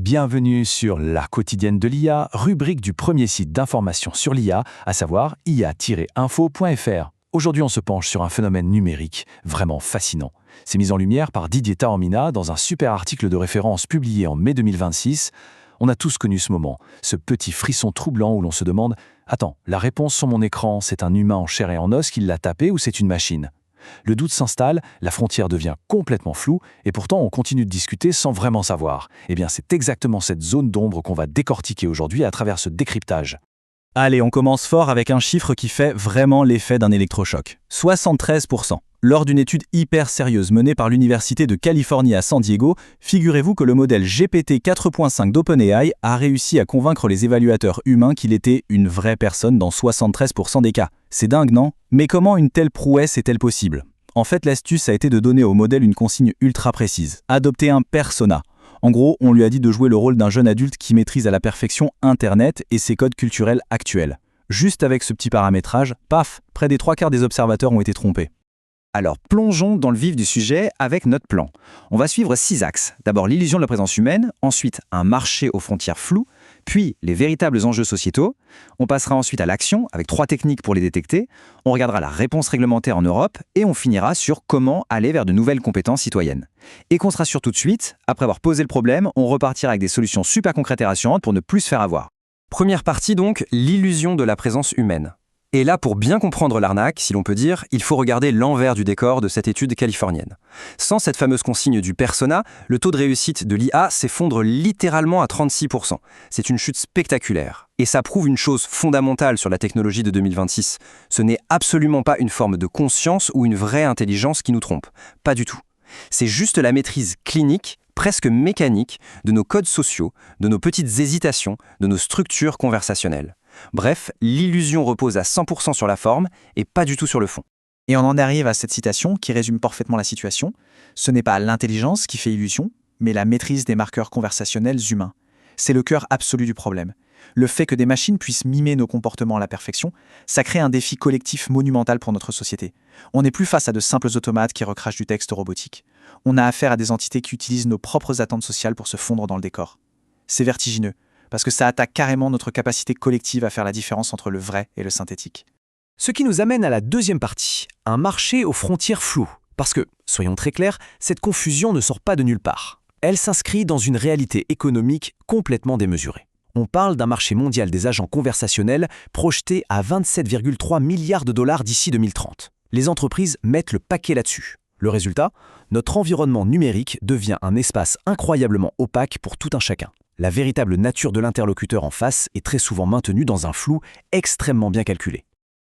bienvenue sur La Quotidienne de l'IA, rubrique du premier site d'information sur l'IA, à savoir ia-info.fr. Aujourd'hui, on se penche sur un phénomène numérique vraiment fascinant. C'est mis en lumière par Didier Taormina dans un super article de référence publié en mai 2026. On a tous connu ce moment, ce petit frisson troublant où l'on se demande « Attends, la réponse sur mon écran, c'est un humain en chair et en os qui l'a tapé ou c'est une machine ?» Le doute s'installe, la frontière devient complètement floue et pourtant on continue de discuter sans vraiment savoir. Eh bien, c'est exactement cette zone d'ombre qu'on va décortiquer aujourd'hui à travers ce décryptage. Allez, on commence fort avec un chiffre qui fait vraiment l'effet d'un électrochoc. 73%. Lors d'une étude hyper sérieuse menée par l'Université de Californie à San Diego, figurez-vous que le modèle GPT 4.5 d'OpenAI a réussi à convaincre les évaluateurs humains qu'il était une vraie personne dans 73% des cas. C'est dingue, non? Mais comment une telle prouesse est-elle possible? En fait, l'astuce a été de donner au modèle une consigne ultra précise. Adopter un persona. En gros, on lui a dit de jouer le rôle d'un jeune adulte qui maîtrise à la perfection Internet et ses codes culturels actuels. Juste avec ce petit paramétrage, paf, près des 3/4 des observateurs ont été trompés. Alors, plongeons dans le vif du sujet avec notre plan. On va suivre 6 axes. D'abord, l'illusion de la présence humaine, ensuite, un marché aux frontières floues, puis les véritables enjeux sociétaux. On passera ensuite à l'action, avec 3 techniques pour les détecter. On regardera la réponse réglementaire en Europe, et on finira sur comment aller vers de nouvelles compétences citoyennes. Et qu'on se rassure tout de suite, après avoir posé le problème, on repartira avec des solutions super concrètes et rassurantes pour ne plus se faire avoir. Première partie donc, l'illusion de la présence humaine. Et là, pour bien comprendre l'arnaque, si l'on peut dire, il faut regarder l'envers du décor de cette étude californienne. Sans cette fameuse consigne du persona, le taux de réussite de l'IA s'effondre littéralement à 36%. C'est une chute spectaculaire. Et ça prouve une chose fondamentale sur la technologie de 2026. Ce n'est absolument pas une forme de conscience ou une vraie intelligence qui nous trompe. Pas du tout. C'est juste la maîtrise clinique, presque mécanique, de nos codes sociaux, de nos petites hésitations, de nos structures conversationnelles. Bref, l'illusion repose à 100% sur la forme et pas du tout sur le fond. Et on en arrive à cette citation qui résume parfaitement la situation. Ce n'est pas l'intelligence qui fait illusion, mais la maîtrise des marqueurs conversationnels humains. C'est le cœur absolu du problème. Le fait que des machines puissent mimer nos comportements à la perfection, ça crée un défi collectif monumental pour notre société. On n'est plus face à de simples automates qui recrachent du texte robotique. On a affaire à des entités qui utilisent nos propres attentes sociales pour se fondre dans le décor. C'est vertigineux, parce que ça attaque carrément notre capacité collective à faire la différence entre le vrai et le synthétique. Ce qui nous amène à la deuxième partie, un marché aux frontières floues. Parce que, soyons très clairs, cette confusion ne sort pas de nulle part. Elle s'inscrit dans une réalité économique complètement démesurée. On parle d'un marché mondial des agents conversationnels projeté à 27,3 milliards de dollars d'ici 2030. Les entreprises mettent le paquet là-dessus. Le résultat, notre environnement numérique devient un espace incroyablement opaque pour tout un chacun. La véritable nature de l'interlocuteur en face est très souvent maintenue dans un flou extrêmement bien calculé.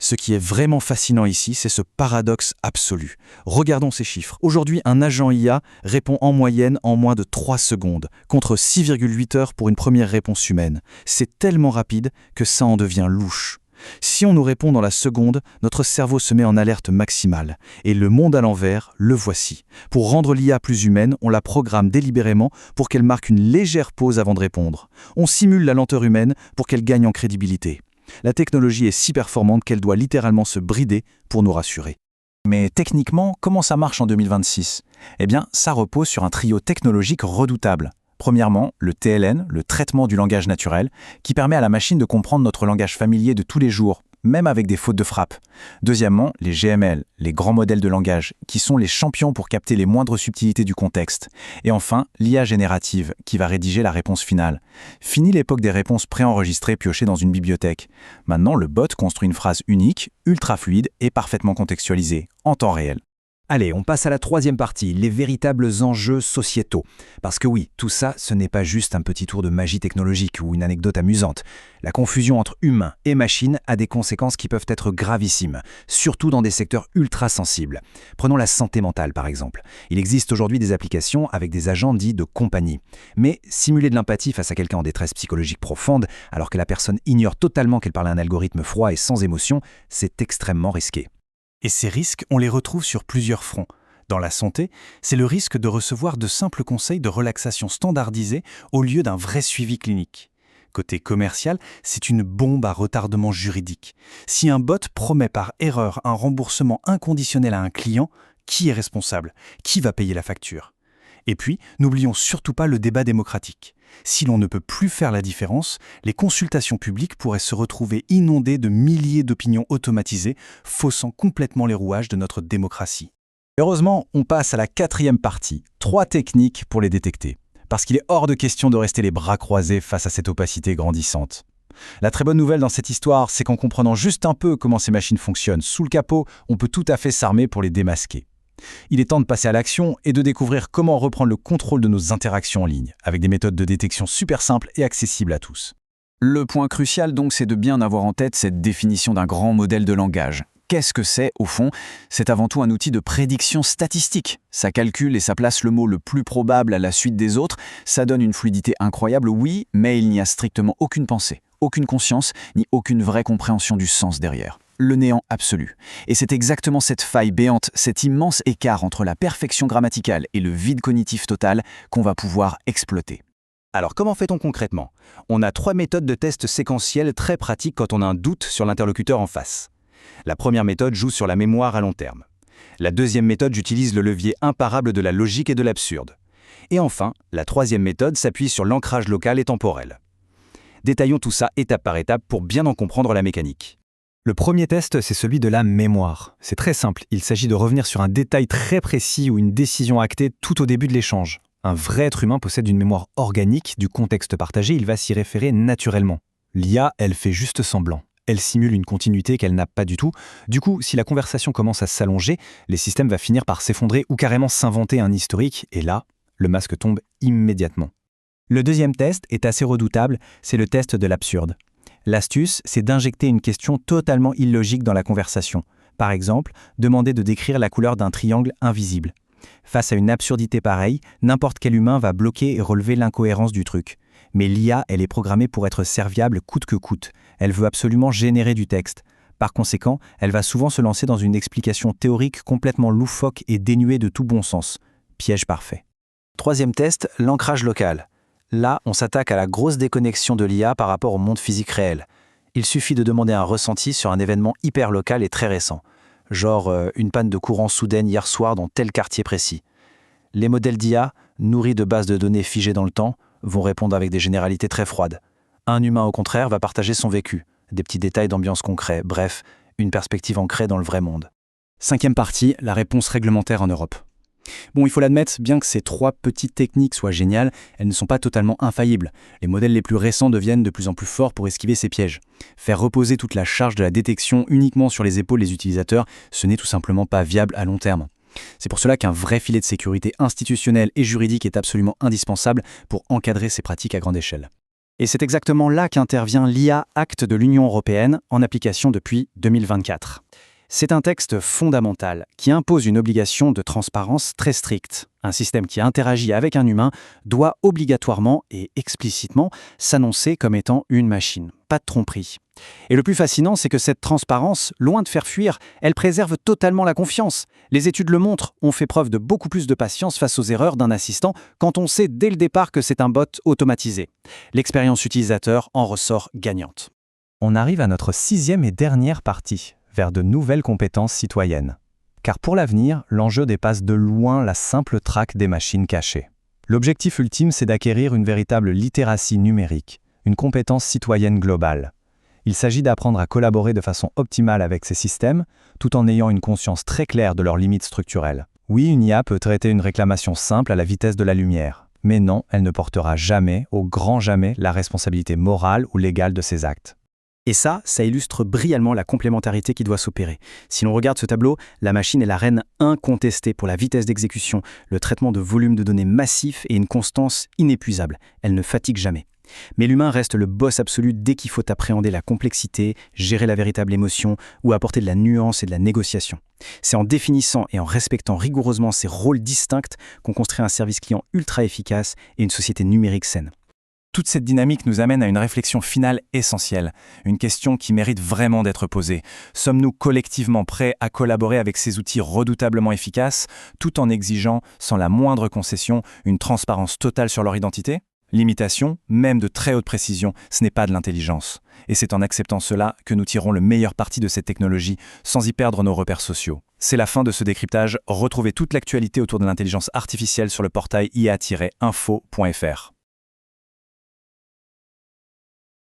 Ce qui est vraiment fascinant ici, c'est ce paradoxe absolu. Regardons ces chiffres. Aujourd'hui, un agent IA répond en moyenne en moins de 3 secondes, contre 6,8 heures pour une première réponse humaine. C'est tellement rapide que ça en devient louche. Si on nous répond dans la seconde, notre cerveau se met en alerte maximale. Et le monde à l'envers, le voici. Pour rendre l'IA plus humaine, on la programme délibérément pour qu'elle marque une légère pause avant de répondre. On simule la lenteur humaine pour qu'elle gagne en crédibilité. La technologie est si performante qu'elle doit littéralement se brider pour nous rassurer. Mais techniquement, comment ça marche en 2026 ? Eh bien, ça repose sur un trio technologique redoutable. Premièrement, le TLN, le traitement du langage naturel, qui permet à la machine de comprendre notre langage familier de tous les jours, même avec des fautes de frappe. Deuxièmement, les GML, les grands modèles de langage, qui sont les champions pour capter les moindres subtilités du contexte. Et enfin, l'IA générative, qui va rédiger la réponse finale. Fini l'époque des réponses préenregistrées piochées dans une bibliothèque. Maintenant, le bot construit une phrase unique, ultra fluide et parfaitement contextualisée, en temps réel. Allez, on passe à la troisième partie, les véritables enjeux sociétaux. Parce que oui, tout ça, ce n'est pas juste un petit tour de magie technologique ou une anecdote amusante. La confusion entre humain et machine a des conséquences qui peuvent être gravissimes, surtout dans des secteurs ultra sensibles. Prenons la santé mentale par exemple. Il existe aujourd'hui des applications avec des agents dits de compagnie. Mais simuler de l'empathie face à quelqu'un en détresse psychologique profonde, alors que la personne ignore totalement qu'elle parle à un algorithme froid et sans émotion, c'est extrêmement risqué. Et ces risques, on les retrouve sur plusieurs fronts. Dans la santé, c'est le risque de recevoir de simples conseils de relaxation standardisés au lieu d'un vrai suivi clinique. Côté commercial, c'est une bombe à retardement juridique. Si un bot promet par erreur un remboursement inconditionnel à un client, qui est responsable? Qui va payer la facture? Et puis, n'oublions surtout pas le débat démocratique. Si l'on ne peut plus faire la différence, les consultations publiques pourraient se retrouver inondées de milliers d'opinions automatisées, faussant complètement les rouages de notre démocratie. Heureusement, on passe à la 4e partie, 3 techniques pour les détecter. Parce qu'il est hors de question de rester les bras croisés face à cette opacité grandissante. La très bonne nouvelle dans cette histoire, c'est qu'en comprenant juste un peu comment ces machines fonctionnent sous le capot, on peut tout à fait s'armer pour les démasquer. Il est temps de passer à l'action et de découvrir comment reprendre le contrôle de nos interactions en ligne, avec des méthodes de détection super simples et accessibles à tous. Le point crucial donc, c'est de bien avoir en tête cette définition d'un grand modèle de langage. Qu'est-ce que c'est, au fond? C'est avant tout un outil de prédiction statistique. Ça calcule et ça place le mot le plus probable à la suite des autres. Ça donne une fluidité incroyable, oui, mais il n'y a strictement aucune pensée, aucune conscience, ni aucune vraie compréhension du sens derrière. Le néant absolu. Et c'est exactement cette faille béante, cet immense écart entre la perfection grammaticale et le vide cognitif total qu'on va pouvoir exploiter. Alors comment fait-on concrètement? On a 3 méthodes de test séquentiels très pratiques quand on a un doute sur l'interlocuteur en face. La première méthode joue sur la mémoire à long terme. La deuxième méthode utilise le levier imparable de la logique et de l'absurde. Et enfin, la troisième méthode s'appuie sur l'ancrage local et temporel. Détaillons tout ça étape par étape pour bien en comprendre la mécanique. Le premier test, c'est celui de la mémoire. C'est très simple, il s'agit de revenir sur un détail très précis ou une décision actée tout au début de l'échange. Un vrai être humain possède une mémoire organique du contexte partagé, il va s'y référer naturellement. L'IA, elle fait juste semblant. Elle simule une continuité qu'elle n'a pas du tout. Du coup, si la conversation commence à s'allonger, les systèmes vont finir par s'effondrer ou carrément s'inventer un historique, et là, le masque tombe immédiatement. Le deuxième test est assez redoutable, c'est le test de l'absurde. L'astuce, c'est d'injecter une question totalement illogique dans la conversation. Par exemple, demander de décrire la couleur d'un triangle invisible. Face à une absurdité pareille, n'importe quel humain va bloquer et relever l'incohérence du truc. Mais l'IA, elle est programmée pour être serviable coûte que coûte. Elle veut absolument générer du texte. Par conséquent, elle va souvent se lancer dans une explication théorique complètement loufoque et dénuée de tout bon sens. Piège parfait. Troisième test, l'ancrage local. Là, on s'attaque à la grosse déconnexion de l'IA par rapport au monde physique réel. Il suffit de demander un ressenti sur un événement hyper local et très récent. Genre une panne de courant soudaine hier soir dans tel quartier précis. Les modèles d'IA, nourris de bases de données figées dans le temps, vont répondre avec des généralités très froides. Un humain, au contraire, va partager son vécu, des petits détails d'ambiance concret, bref, une perspective ancrée dans le vrai monde. Cinquième partie, la réponse réglementaire en Europe. Bon, il faut l'admettre, bien que ces 3 petites techniques soient géniales, elles ne sont pas totalement infaillibles. Les modèles les plus récents deviennent de plus en plus forts pour esquiver ces pièges. Faire reposer toute la charge de la détection uniquement sur les épaules des utilisateurs, ce n'est tout simplement pas viable à long terme. C'est pour cela qu'un vrai filet de sécurité institutionnelle et juridique est absolument indispensable pour encadrer ces pratiques à grande échelle. Et c'est exactement là qu'intervient l'IA Act de l'Union européenne, en application depuis 2024. C'est un texte fondamental qui impose une obligation de transparence très stricte. Un système qui interagit avec un humain doit obligatoirement et explicitement s'annoncer comme étant une machine. Pas de tromperie. Et le plus fascinant, c'est que cette transparence, loin de faire fuir, elle préserve totalement la confiance. Les études le montrent, on fait preuve de beaucoup plus de patience face aux erreurs d'un assistant quand on sait dès le départ que c'est un bot automatisé. L'expérience utilisateur en ressort gagnante. On arrive à notre 6e et dernière partie, vers de nouvelles compétences citoyennes. Car pour l'avenir, l'enjeu dépasse de loin la simple traque des machines cachées. L'objectif ultime, c'est d'acquérir une véritable littératie numérique, une compétence citoyenne globale. Il s'agit d'apprendre à collaborer de façon optimale avec ces systèmes, tout en ayant une conscience très claire de leurs limites structurelles. Oui, une IA peut traiter une réclamation simple à la vitesse de la lumière, mais non, elle ne portera jamais, au grand jamais, la responsabilité morale ou légale de ses actes. Et ça illustre brillamment la complémentarité qui doit s'opérer. Si l'on regarde ce tableau, la machine est la reine incontestée pour la vitesse d'exécution, le traitement de volumes de données massifs et une constance inépuisable. Elle ne fatigue jamais. Mais l'humain reste le boss absolu dès qu'il faut appréhender la complexité, gérer la véritable émotion ou apporter de la nuance et de la négociation. C'est en définissant et en respectant rigoureusement ces rôles distincts qu'on construit un service client ultra efficace et une société numérique saine. Toute cette dynamique nous amène à une réflexion finale essentielle, une question qui mérite vraiment d'être posée. Sommes-nous collectivement prêts à collaborer avec ces outils redoutablement efficaces, tout en exigeant, sans la moindre concession, une transparence totale sur leur identité ? L'imitation, même de très haute précision, ce n'est pas de l'intelligence. Et c'est en acceptant cela que nous tirons le meilleur parti de cette technologie, sans y perdre nos repères sociaux. C'est la fin de ce décryptage. Retrouvez toute l'actualité autour de l'intelligence artificielle sur le portail ia-info.fr.